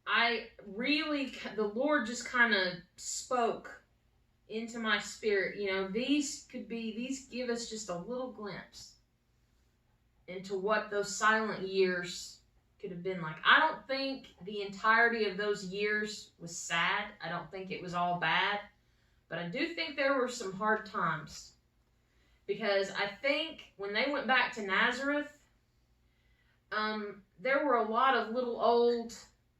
the Lord just kind of spoke into my spirit. These give us just a little glimpse into what those silent years could have been like. I don't think the entirety of those years was sad. I don't think it was all bad. But I do think there were some hard times. Because I think when they went back to Nazareth, there were a lot of little old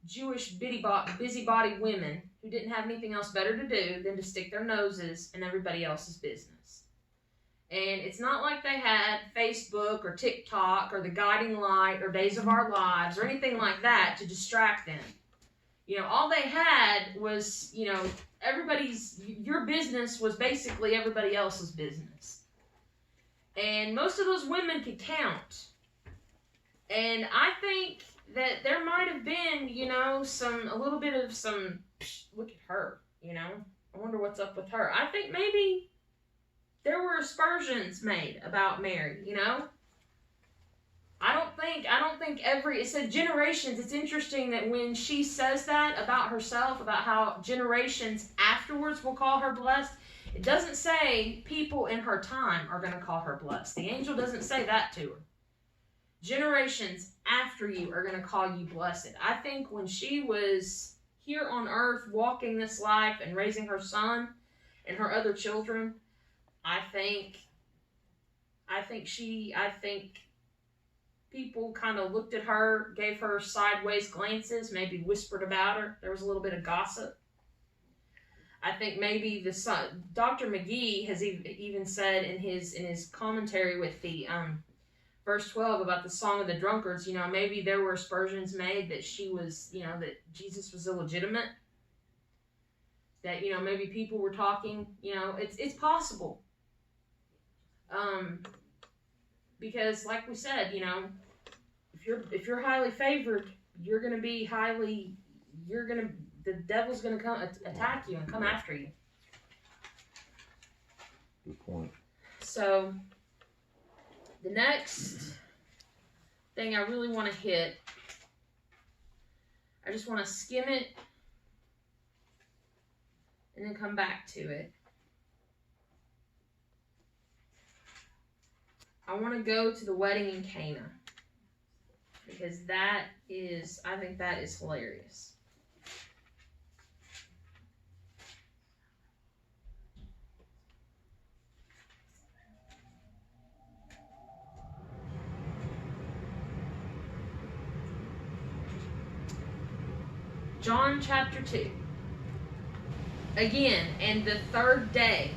Jewish busybody women who didn't have anything else better to do than to stick their noses in everybody else's business. And it's not like they had Facebook or TikTok or The Guiding Light or Days of Our Lives or anything like that to distract them. All they had was, your business was basically everybody else's business. And most of those women could count. And I think that there might have been, a little bit of some, look at her, I wonder what's up with her. I think maybe there were aspersions made about Mary, I don't think it said generations. It's interesting that when she says that about herself, about how generations afterwards will call her blessed, it doesn't say people in her time are going to call her blessed. The angel doesn't say that to her. Generations after you are going to call you blessed. I think when she was here on earth walking this life and raising her son and her other children, I think people kind of looked at her, gave her sideways glances, maybe whispered about her. There was a little bit of gossip. I think maybe Dr. McGee has even said in his commentary with the verse 12 about the Song of the Drunkards, maybe there were aspersions made that she was, that Jesus was illegitimate. That, maybe people were talking, it's possible. Because like we said, if you're highly favored, the devil's gonna come attack you and come after you. Good point. So the next thing I really want to hit, I just want to skim it and then come back to it. I want to go to the wedding in Cana, because I think that is hilarious. John chapter 2. Again, and the third day,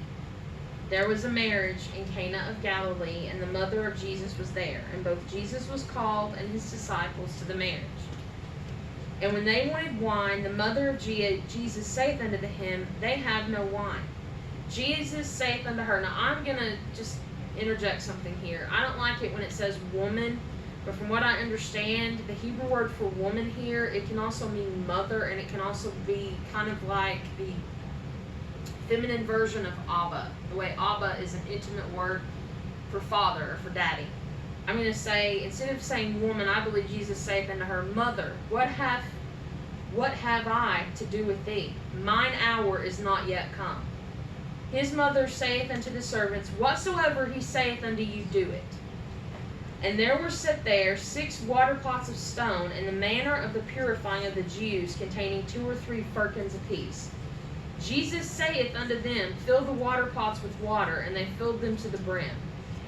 there was a marriage in Cana of Galilee, and the mother of Jesus was there. And both Jesus was called and his disciples to the marriage. And when they wanted wine, the mother of Jesus saith unto him, They have no wine. Jesus saith unto her. Now I'm going to just interject something here. I don't like it when it says woman, but from what I understand, the Hebrew word for woman here, it can also mean mother, and it can also be kind of like the feminine version of Abba. The way Abba is an intimate word for father or for daddy. I'm going to say, instead of saying woman, I believe Jesus saith unto her, Mother, what have I to do with thee? Mine hour is not yet come. His mother saith unto the servants, Whatsoever he saith unto you, do it. And there were set there 6 water pots of stone, in the manner of the purifying of the Jews, containing 2 or 3 firkins apiece. Jesus saith unto them, Fill the water pots with water, and they filled them to the brim.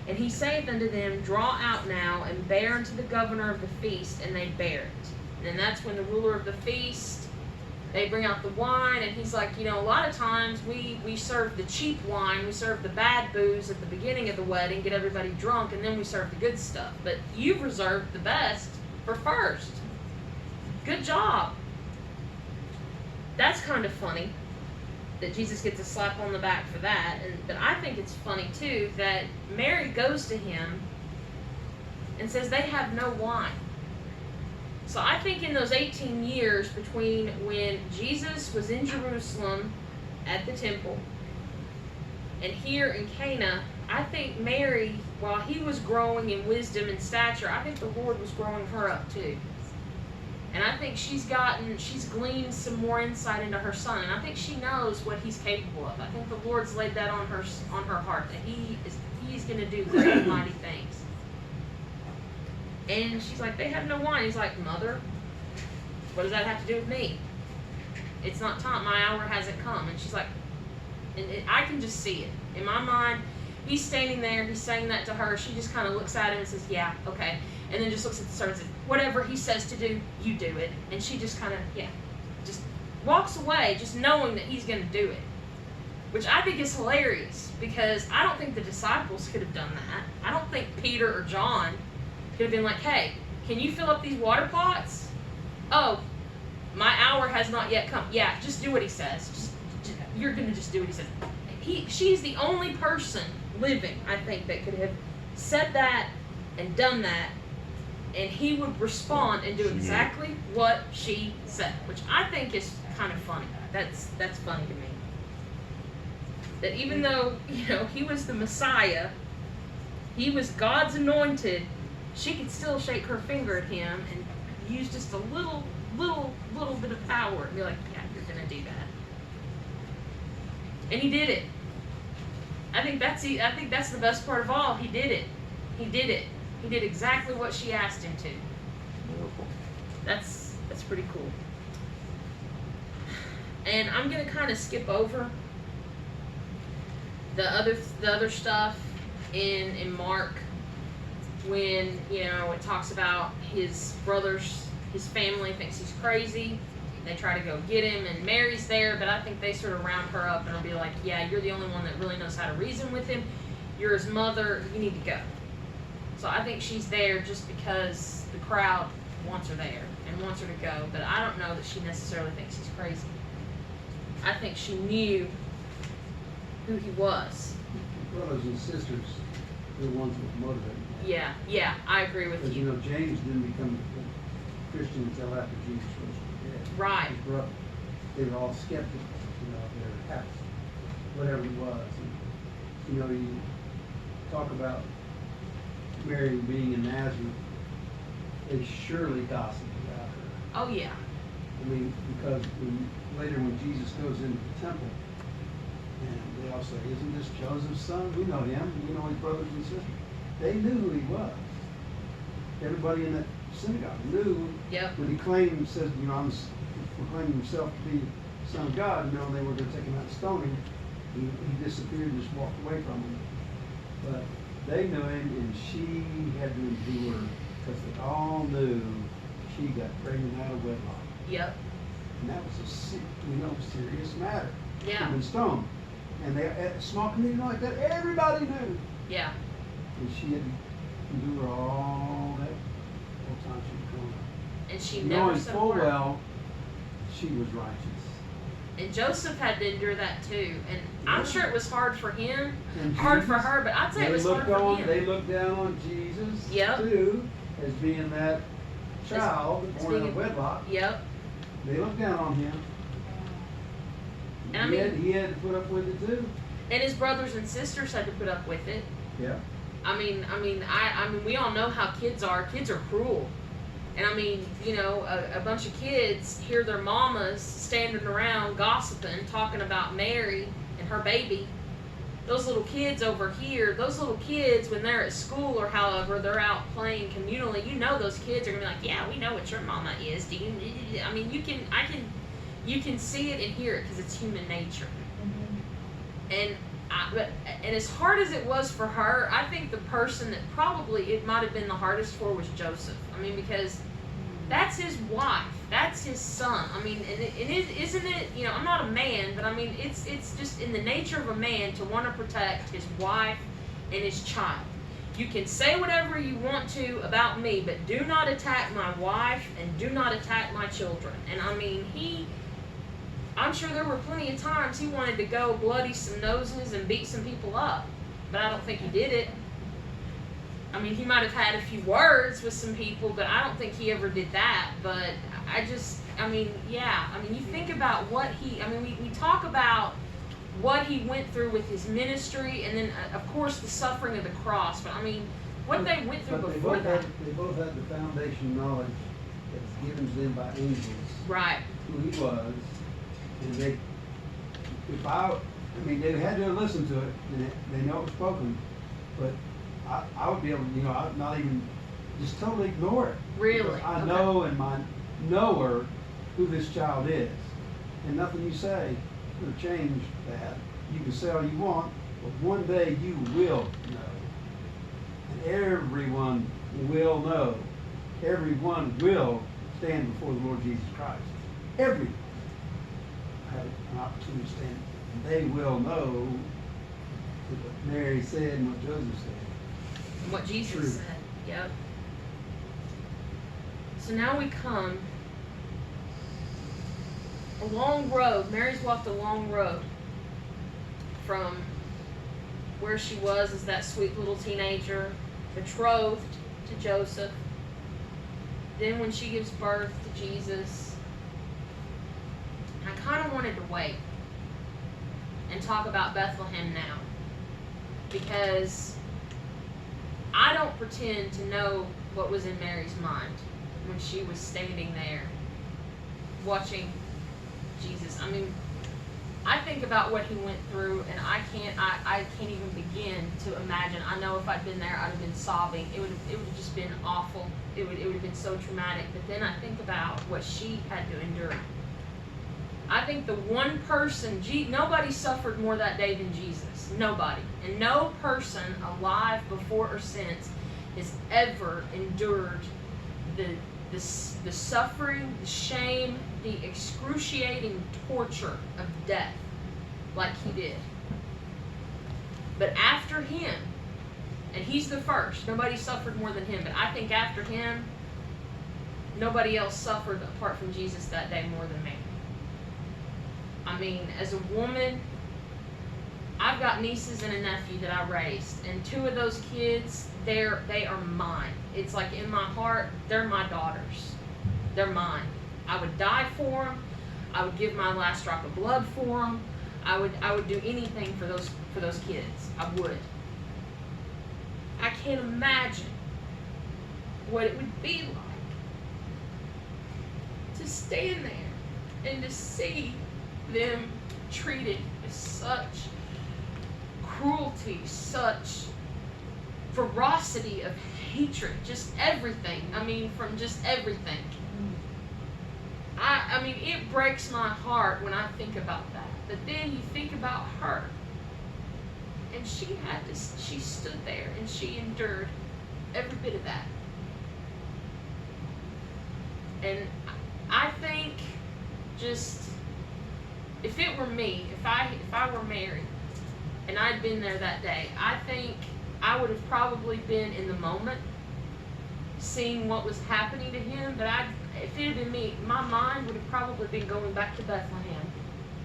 And he saith unto them, Draw out now, and bear unto the governor of the feast, and they bear it. And then that's when the ruler of the feast, they bring out the wine, and he's like, a lot of times we serve the cheap wine, we serve the bad booze at the beginning of the wedding, get everybody drunk, and then we serve the good stuff. But you've reserved the best for first. Good job. That's kind of funny that Jesus gets a slap on the back for that. But I think it's funny too that Mary goes to him and says they have no wine. So I think in those 18 years between when Jesus was in Jerusalem at the temple and here in Cana, I think Mary, while he was growing in wisdom and stature, I think the Lord was growing her up too. And I think she's gleaned some more insight into her son, and I think she knows what he's capable of. I think the Lord's laid that on her heart, that he's going to do great and mighty things. And she's like, they have no wine. He's like, Mother, what does that have to do with me? It's not time. My hour hasn't come. And she's like, I can just see it. In my mind, he's standing there. He's saying that to her. She just kind of looks at him and says, yeah, okay. And then just looks at the servant and says, whatever he says to do, you do it. And she just kind of, just walks away just knowing that he's going to do it. Which I think is hilarious, because I don't think the disciples could have done that. I don't think Peter or John could have been like, hey, can you fill up these water pots? Oh, my hour has not yet come. Yeah, just do what he says. You're going to just do what he says. She's the only person living, I think, that could have said that and done that, and he would respond and do exactly what she said, which I think is kind of funny. That's funny to me. That even though, he was the Messiah, he was God's anointed, she could still shake her finger at him and use just a little bit of power and be like, yeah, you're going to do that. And he did it. I think that's the best part of all. He did it. He did it. He did exactly what she asked him to. That's pretty cool. And I'm gonna kind of skip over the other stuff in Mark, when it talks about his brothers, his family thinks he's crazy. They try to go get him, and Mary's there, but I think they sort of round her up and will be like, yeah, you're the only one that really knows how to reason with him. You're his mother. You need to go. So I think she's there just because the crowd wants her there and wants her to go, but I don't know that she necessarily thinks he's crazy. I think she knew who he was. Brothers and sisters are the ones that motivate him. Yeah, I agree with because, you. James didn't become a Christian until after Jesus was dead. Right. His brother, they were all skeptical, of their house, whatever it was. And, you talk about Mary being in Nazareth, they surely gossiped about her. Oh, yeah. I mean, because later when Jesus goes into the temple, and they all say, isn't this Joseph's son? We know him. We know his brothers and sisters. They knew who he was. Everybody in that synagogue knew. Yep. When he says, I'm proclaiming himself to be the Son of God, they were going to take him out and stone him. He disappeared and just walked away from them. But they knew him, and she had to endure, because they all knew she got pregnant out of wedlock. Yep. And that was a serious matter. Yeah. She'd been stoned. And at a small community like that, everybody knew. Yeah. And she had to endure all that whole time she was growing up. And she never knowing said a full word. well she was righteous. And Joseph had to endure that too. And I'm sure it was hard for him, And hard for Jesus, her, but I'd say it was hard for him. They looked down on Jesus Yep. too, as being that child As born out being of wedlock. Yep. They looked down on him. And He had to put up with it too. And his brothers and sisters had to put up with it. Yeah. I mean, we all know how kids are. Kids are cruel. And a bunch of kids hear their mamas standing around gossiping, talking about Mary and her baby. Those little kids over here, when they're at school or however, they're out playing communally, those kids are gonna be like, yeah, we know what your mama is. You can see it and hear it because it's human nature. Mm-hmm. And as hard as it was for her, I think the person that probably it might have been the hardest for was Joseph. Because that's his wife, that's his son. Isn't it? I'm not a man, but it's just in the nature of a man to want to protect his wife and his child. You can say whatever you want to about me, but do not attack my wife and do not attack my children. And I'm sure there were plenty of times he wanted to go bloody some noses and beat some people up, but I don't think he did it. He might have had a few words with some people, but I don't think he ever did that. But you think about what we talk about what he went through with his ministry, and then of course the suffering of the cross. But what they went through before that. They both had the foundation knowledge that's given to them by angels, Right. who he was, and they they had to listen to it, and they know it was spoken, but I would be able to, I'd not even, just totally ignore it. Really? Because I Okay. know in my knower who this child is, and nothing you say will change that. You can say all you want, but one day you will know. And everyone will know. Everyone will stand before the Lord Jesus Christ. Everyone have an opportunity to stand, and they will know what Mary said and what Joseph said. And what Jesus True. said. Yep. So now we come a long road. Mary's walked a long road from where she was as that sweet little teenager, betrothed to Joseph. Then when she gives birth to Jesus, I kind of wanted to wait and talk about Bethlehem now, because I don't pretend to know what was in Mary's mind when she was standing there watching Jesus. I mean, I think about what he went through, and I can't even begin to imagine. I know if I'd been there, I'd have been sobbing. It would have just been awful. It would have been so traumatic. But then I think about what she had to endure. I think the one person, nobody suffered more that day than Jesus. Nobody. And no person alive before or since has ever endured the suffering, the shame, the excruciating torture of death like he did. But after him, and he's the first, nobody suffered more than him, but I think after him, nobody else suffered apart from Jesus that day more than me. I mean, as a woman, I've got nieces and a nephew that I raised, and two of those kids, they are mine. It's like in my heart, they're my daughters. They're mine. I would die for them. I would give my last drop of blood for them. I would do anything for those kids. I would. I can't imagine what it would be like to stand there and to see them treated with such cruelty, such ferocity of hatred, just everything. I mean, from just everything. I mean, it breaks my heart when I think about that. But then you think about her, and she stood there and she endured every bit of that. And I think, just if it were me, if I were Mary, and I'd been there that day, I think I would have probably been in the moment, seeing what was happening to him. But if it had been me, my mind would have probably been going back to Bethlehem,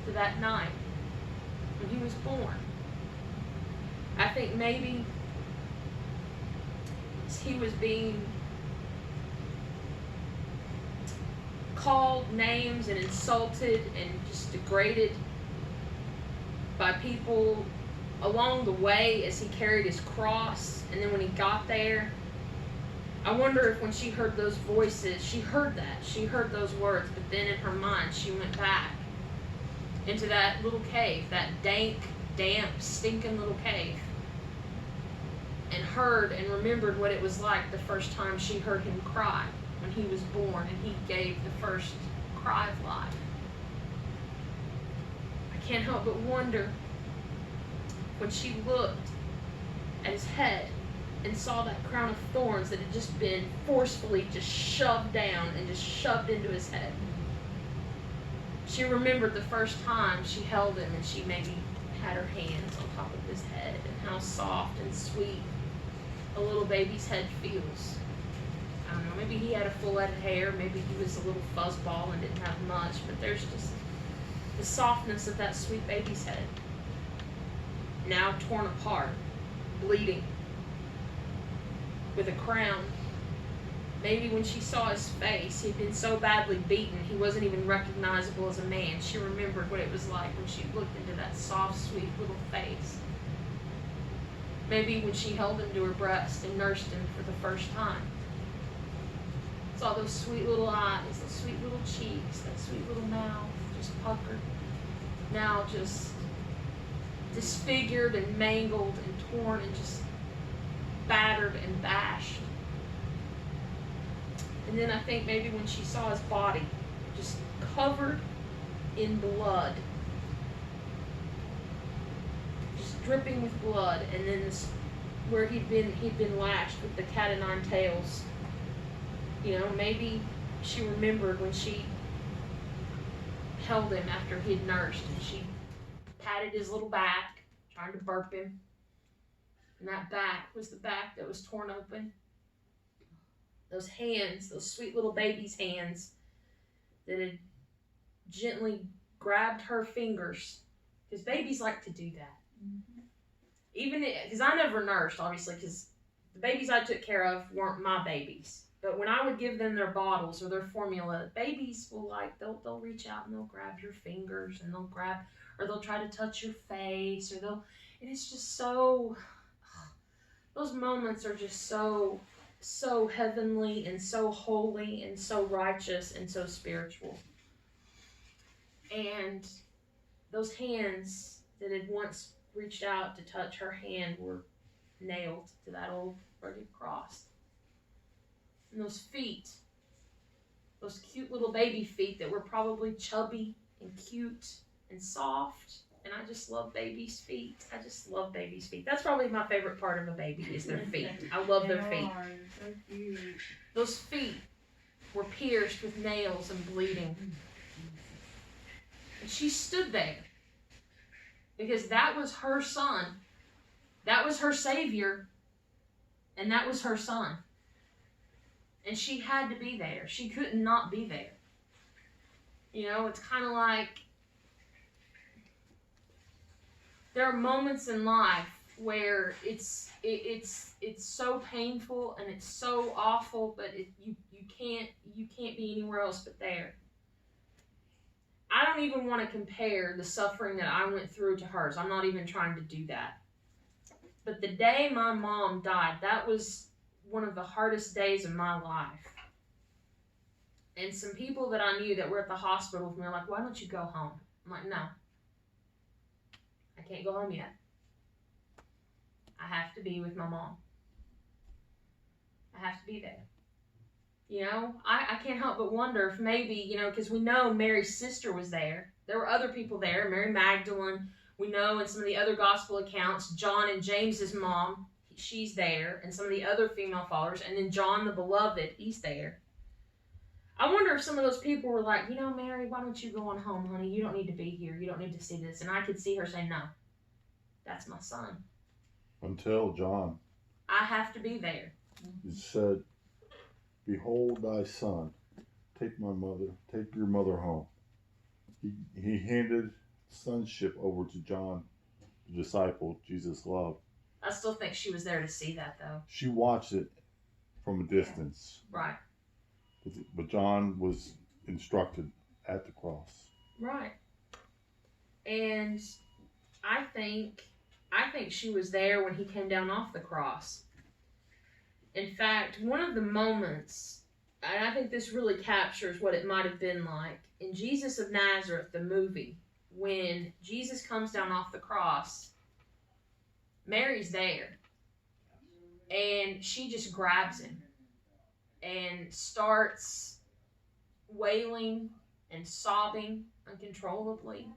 to that night when he was born. I think maybe he was being called names and insulted and just degraded by people along the way as he carried his cross. And then when he got there, I wonder if when she heard those voices, she heard those words, but then in her mind she went back into that little cave, that dank, damp, stinking little cave, and heard and remembered what it was like the first time she heard him cry when he was born and he gave the first cry of life. I can't help but wonder when she looked at his head and saw that crown of thorns that had just been forcefully just shoved down and just shoved into his head. She remembered the first time she held him and she maybe had her hands on top of his head, and how soft and sweet a little baby's head feels. I don't know, maybe he had a full head of hair, maybe he was a little fuzzball and didn't have much, but there's just the softness of that sweet baby's head. Now torn apart, bleeding, with a crown. Maybe when she saw his face, he'd been so badly beaten he wasn't even recognizable as a man. She remembered what it was like when she looked into that soft, sweet little face. Maybe when she held him to her breast and nursed him for the first time. Saw those sweet little eyes, those sweet little cheeks, that sweet little mouth, just puckered. Now just disfigured and mangled and torn and just battered and bashed. And then I think maybe when she saw his body just covered in blood, just dripping with blood, and then this, where he'd been lashed with the cat o' nine tails. You know, maybe she remembered when she held him after he'd nursed, and she patted his little back, trying to burp him. And that back was the back that was torn open. Those hands, those sweet little baby's hands that had gently grabbed her fingers. Because babies like to do that. Mm-hmm. Even because I never nursed, obviously, because the babies I took care of weren't my babies. But when I would give them their bottles or their formula, babies will they'll reach out and they'll grab your fingers and they'll try to touch your face, and it's just so, those moments are just so heavenly and so holy and so righteous and so spiritual. And those hands that had once reached out to touch her hand were nailed to that old rugged cross. And those feet, those cute little baby feet that were probably chubby and cute and soft. And I just love babies' feet. I just love babies' feet. That's probably my favorite part of a baby is their feet. I love their feet. So cute. Those feet were pierced with nails and bleeding. And she stood there because that was her son. That was her Savior. And that was her son. And she had to be there. She couldn't not be there. You know, it's kind of like there are moments in life where it's so painful and it's so awful, but you can't be anywhere else but there. I don't even want to compare the suffering that I went through to hers. I'm not even trying to do that. But the day my mom died, that was one of the hardest days of my life. And some people that I knew that were at the hospital with me were like, why don't you go home? I'm like, no. I can't go home yet. I have to be with my mom. I have to be there. You know, I can't help but wonder if maybe, you know, because we know Mary's sister was there. There were other people there, Mary Magdalene. We know in some of the other gospel accounts, John and James's mom, she's there, and some of the other female followers, and then John the Beloved, he's there. I wonder if some of those people were like, you know, Mary, why don't you go on home, honey? You don't need to be here. You don't need to see this. And I could see her say, no, that's my son. Until John. I have to be there. He said, behold thy son. Take your mother home. He handed sonship over to John, the disciple Jesus loved. I still think she was there to see that, though. She watched it from a distance. Right. But John was instructed at the cross. Right. And I think she was there when he came down off the cross. In fact, one of the moments, and I think this really captures what it might have been like, in Jesus of Nazareth, the movie, when Jesus comes down off the cross, Mary's there. And she just grabs him and starts wailing and sobbing uncontrollably.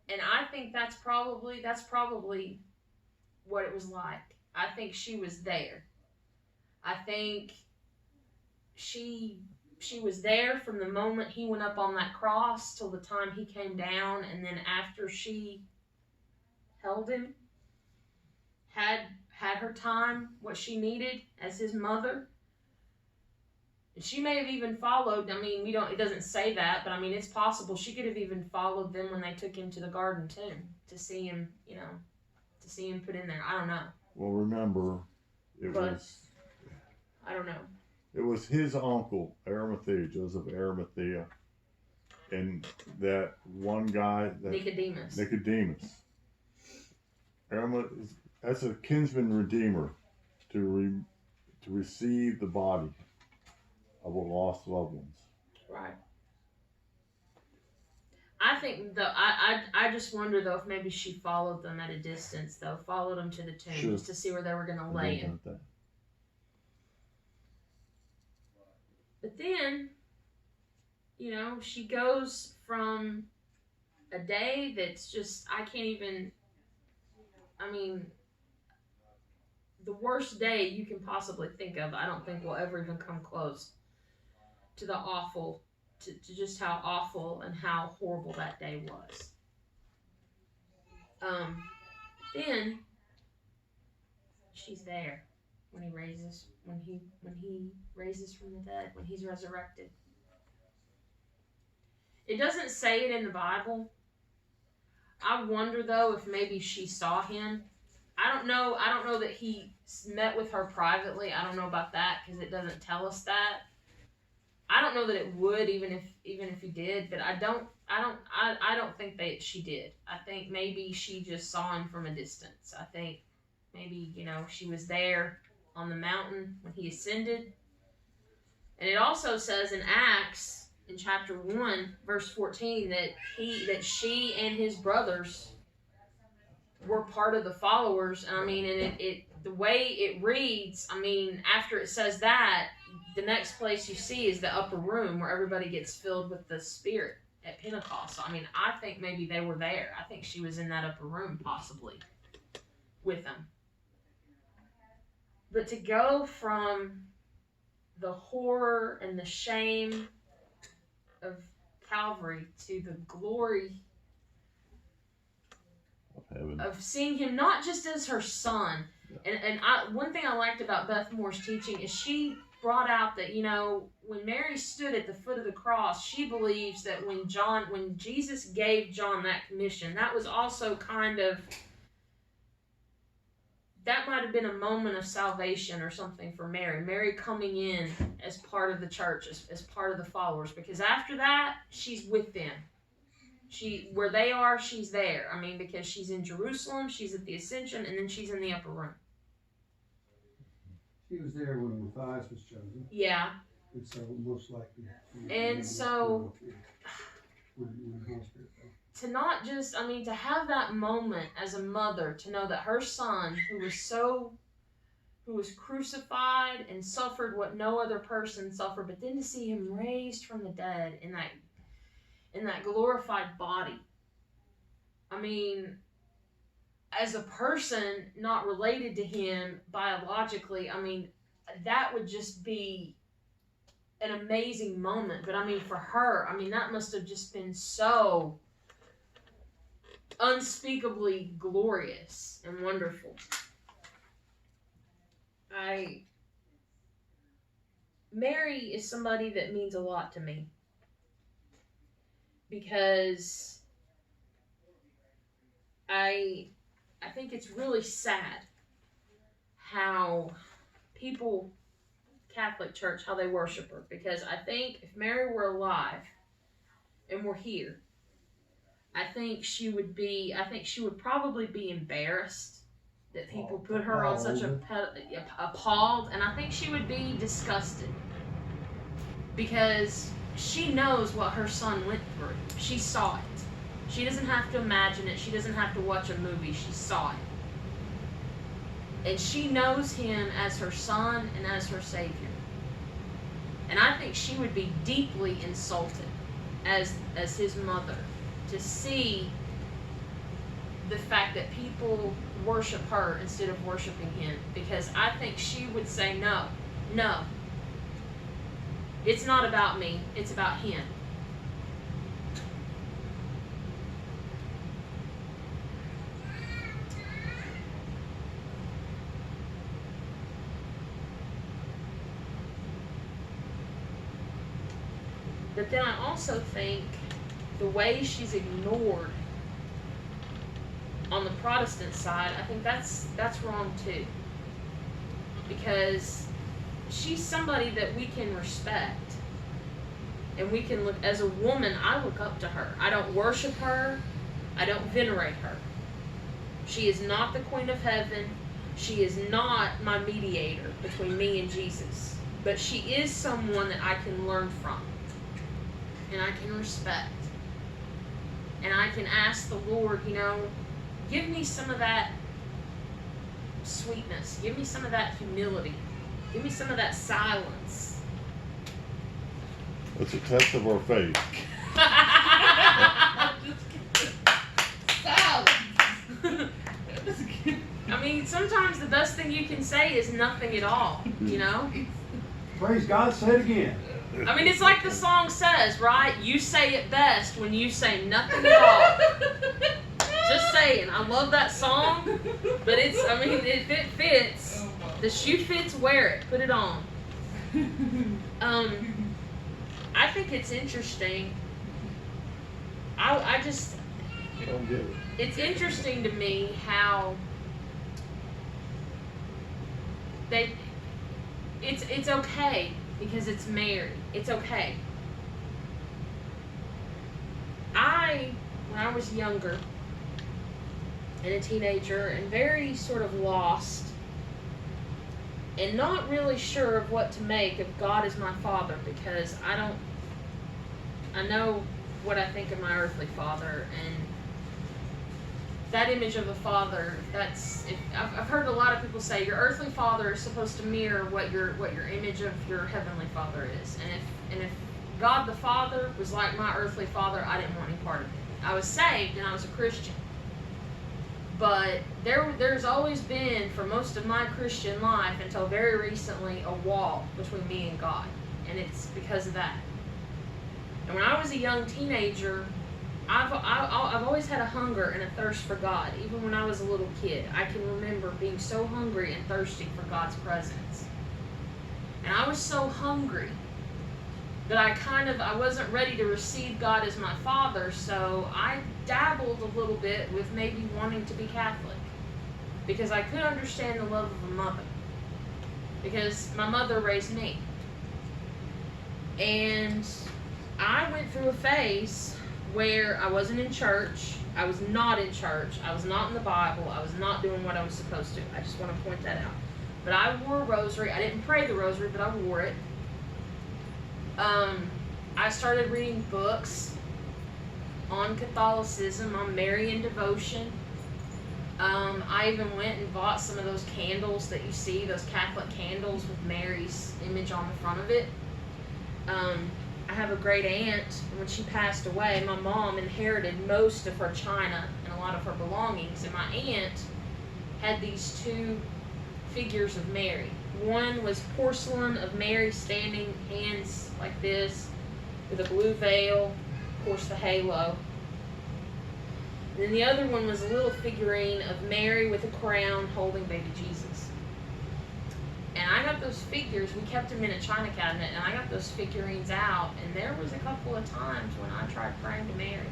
And I think that's probably what it was like. I think she was there. I think she was there from the moment he went up on that cross till the time he came down, and then after she held him, had her time, what she needed as his mother. And she may have even followed, I mean, it doesn't say that, but I mean, it's possible she could have even followed them when they took him to the garden too, to see him, to see him put in there. I don't know. Well, remember, I don't know. It was his uncle, Arimathea, Joseph Arimathea, and that one guy, Nicodemus. That's a kinsman redeemer to receive the body of lost loved ones. Right. I think though, I just wonder though if maybe she followed them at a distance though, followed them to the tomb Sure. just to see where they were gonna I lay don't him. doubt that. But then, you know, she goes from a day that's just, I can't even, I mean, the worst day you can possibly think of, I don't think will ever even come close to the awful, to just how awful and how horrible that day was. Then she's there when he raises from the dead, when he's resurrected. It doesn't say it in the Bible. I wonder though if maybe she saw him. I don't know that he met with her privately. I don't know about that because it doesn't tell us that. I don't know that it would even if he did, but I don't think that she did. I think maybe she just saw him from a distance. I think maybe, you know, she was there on the mountain when he ascended. And it also says in Acts in chapter 1 verse 14 that she and his brothers were part of the followers. And I mean, and it the way it reads, I mean, after it says that, the next place you see is the upper room where everybody gets filled with the Spirit at Pentecost. So, I mean, I think maybe they were there. I think she was in that upper room possibly with them. But to go from the horror and the shame of Calvary to the glory Of heaven. of seeing him not just as her son. And one thing I liked about Beth Moore's teaching is she brought out that, you know, when Mary stood at the foot of the cross, she believes that when Jesus gave John that commission, that was also kind of, that might have been a moment of salvation or something for Mary. Mary coming in as part of the church, as part of the followers, because after that, she's with them. Where they are, she's there. I mean, because she's in Jerusalem, she's at the Ascension, and then she's in the upper room. She was there when Matthias was chosen. Yeah. And so most likely. And so, when the Holy Spirit fell. to not just, I mean, to have that moment as a mother, to know that her son, who was crucified and suffered what no other person suffered, but then to see him raised from the dead in that glorified body. I mean, as a person not related to him biologically, I mean, that would just be an amazing moment. But I mean, for her, I mean, that must have just been so unspeakably glorious and wonderful. Mary is somebody that means a lot to me. Because I think it's really sad how people, Catholic Church, how they worship her. Because I think if Mary were alive and were here, I think she would probably be embarrassed that people put her on such appalled, and I think she would be disgusted. Because she knows what her son went through. She saw it. She doesn't have to imagine it. She doesn't have to watch a movie. She saw it. And she knows him as her son and as her Savior. And I think she would be deeply insulted as his mother to see the fact that people worship her instead of worshiping him. Because I think she would say, no. It's not about me, it's about him. But then I also think the way she's ignored on the Protestant side, I think that's wrong too. Because she's somebody that we can respect. And we can look, as a woman, I look up to her. I don't worship her. I don't venerate her. She is not the Queen of Heaven. She is not my mediator between me and Jesus. but she is someone that I can learn from, and I can respect, and I can ask the Lord, give me some of that sweetness, give me some of that humility, give me some of that silence. It's a test of our faith. I mean, sometimes the best thing you can say is nothing at all, Praise God, say it again. I mean, it's like the song says, right? You say it best when you say nothing at all. Just saying. I love that song, but if it fits, the shoe fits, wear it. Put it on. I think it's interesting. I just... Don't get it. It's interesting to me how it's okay because it's Mary. It's okay. When I was younger and a teenager and very sort of lost and not really sure of what to make of God as my father, because I know what I think of my earthly father, and that image of a father, I've heard a lot of people say your earthly father is supposed to mirror what your image of your heavenly father is. And if God the Father was like my earthly father, I didn't want any part of it. I was saved and I was a Christian. But there's always been, for most of my Christian life until very recently, a wall between me and God. And it's because of that. And when I was a young teenager, I've always had a hunger and a thirst for God. Even when I was a little kid, I can remember being so hungry and thirsty for God's presence. And I was so hungry that I wasn't ready to receive God as my father, so I dabbled a little bit with maybe wanting to be Catholic. Because I could understand the love of a mother. Because my mother raised me. And I went through a phase where I wasn't in church, I was not in church, I was not in the Bible, I was not doing what I was supposed to. I just want to point that out. But I wore a rosary. I didn't pray the rosary, but I wore it. I started reading books on Catholicism, on Marian devotion. I even went and bought some of those candles that you see, those Catholic candles with Mary's image on the front of it. I have a great aunt. When she passed away, my mom inherited most of her china and a lot of her belongings, and my aunt had these two figures of Mary. One was porcelain of Mary standing, hands like this, with a blue veil, of course the halo. And then the other one was a little figurine of Mary with a crown holding baby Jesus. And I got those figures, we kept them in a china cabinet, and I got those figurines out, and there was a couple of times when I tried praying to Mary.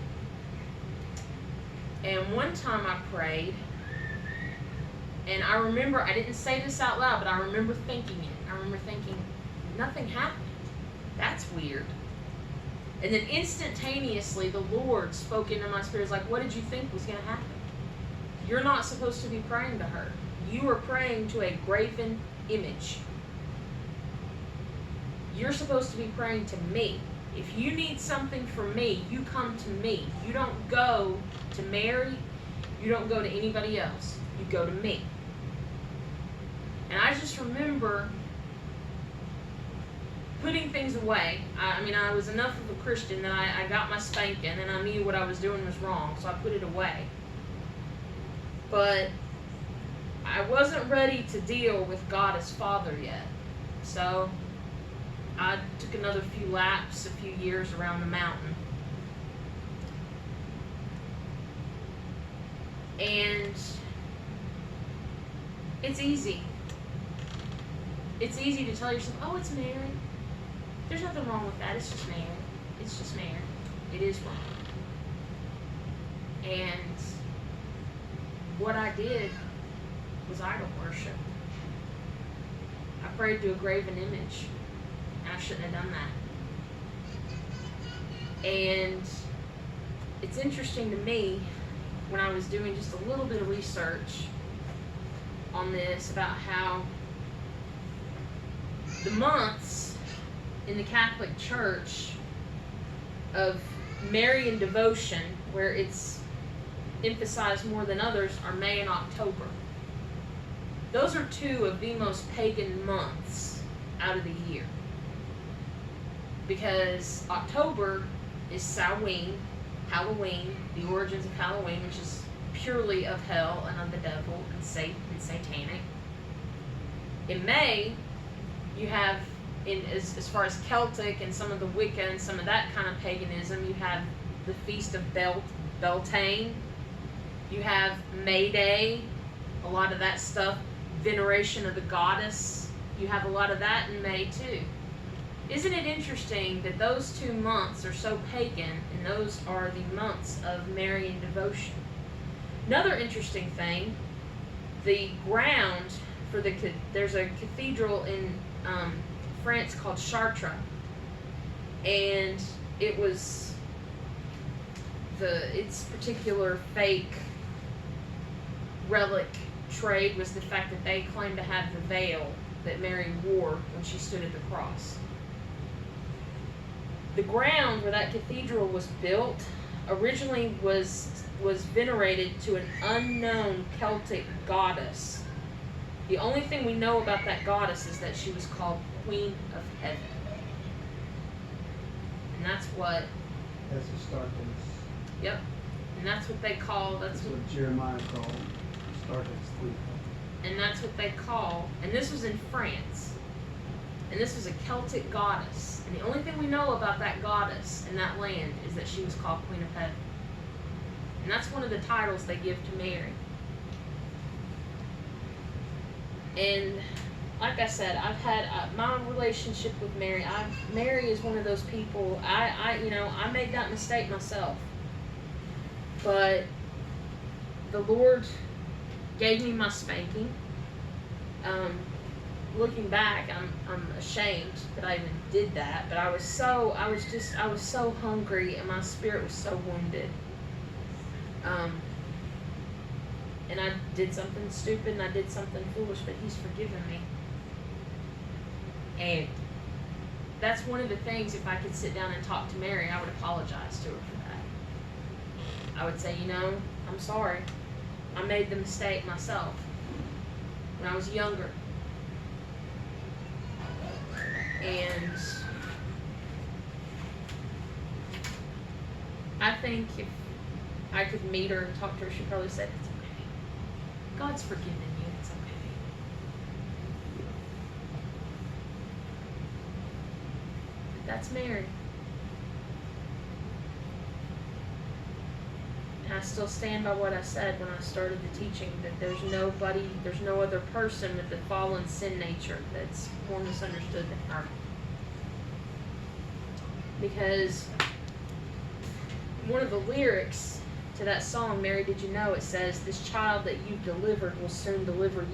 And one time I prayed, and I remember, I didn't say this out loud, but I remember thinking it. I remember thinking, nothing happened. That's weird. And then instantaneously, the Lord spoke into my spirit, like, what did you think was going to happen? You're not supposed to be praying to her. You are praying to a graven image. You're supposed to be praying to me. If you need something from me, you come to me. You don't go to Mary. You don't go to anybody else. You go to me. And I just remember putting things away. I was enough of a Christian that I got my spanking and I knew what I was doing was wrong, so I put it away. But I wasn't ready to deal with God as Father yet. So I took another few laps, a few years around the mountain. And it's easy. It's easy to tell yourself, oh, it's Mary. There's nothing wrong with that. It's just Mary. It's just Mary. It is wrong. And what I did was idol worship. I prayed to a graven image, and I shouldn't have done that. And it's interesting to me, when I was doing just a little bit of research on this, about how the months in the Catholic Church of Marian devotion, where it's emphasized more than others, are May and October. Those are two of the most pagan months out of the year. Because October is Samhain, Halloween, the origins of Halloween, which is purely of hell and of the devil and Satan and satanic. In May, you have, as far as Celtic and some of the Wicca and some of that kind of paganism, you have the Feast of Beltane. You have May Day, a lot of that stuff, veneration of the goddess. You have a lot of that in May too. Isn't it interesting that those 2 months are so pagan, and those are the months of Marian devotion? Another interesting thing, the ground for there's a cathedral in France called Chartres, and it was its particular fake relic trade was the fact that they claimed to have the veil that Mary wore when she stood at the cross. The ground where that cathedral was built originally was venerated to an unknown Celtic goddess. The only thing we know about that goddess is that she was called Queen of Heaven. And that's what... That's Astartes. Yep. And that's what they call... That's what Jeremiah called Astartes Queen. And that's what they call... And this was in France. And this was a Celtic goddess. And the only thing we know about that goddess in that land is that she was called Queen of Heaven. And that's one of the titles they give to Mary. And like I said, I've had my relationship with Mary. Mary is one of those people. I made that mistake myself, but the Lord gave me my spanking. Looking back, I'm ashamed that I even did that. But I was so hungry, and my spirit was so wounded. And I did something stupid, and I did something foolish, but He's forgiven me. And that's one of the things, if I could sit down and talk to Mary, I would apologize to her for that. I would say, I'm sorry. I made the mistake myself when I was younger. And I think if I could meet her and talk to her, she'd probably say, it's okay. God's forgiven you. It's okay. That's Mary. And I still stand by what I said when I started the teaching, that there's no other person with the fallen sin nature that's more misunderstood than her. Because one of the lyrics to that song, Mary, Did You Know, it says, this child that you've delivered will soon deliver you.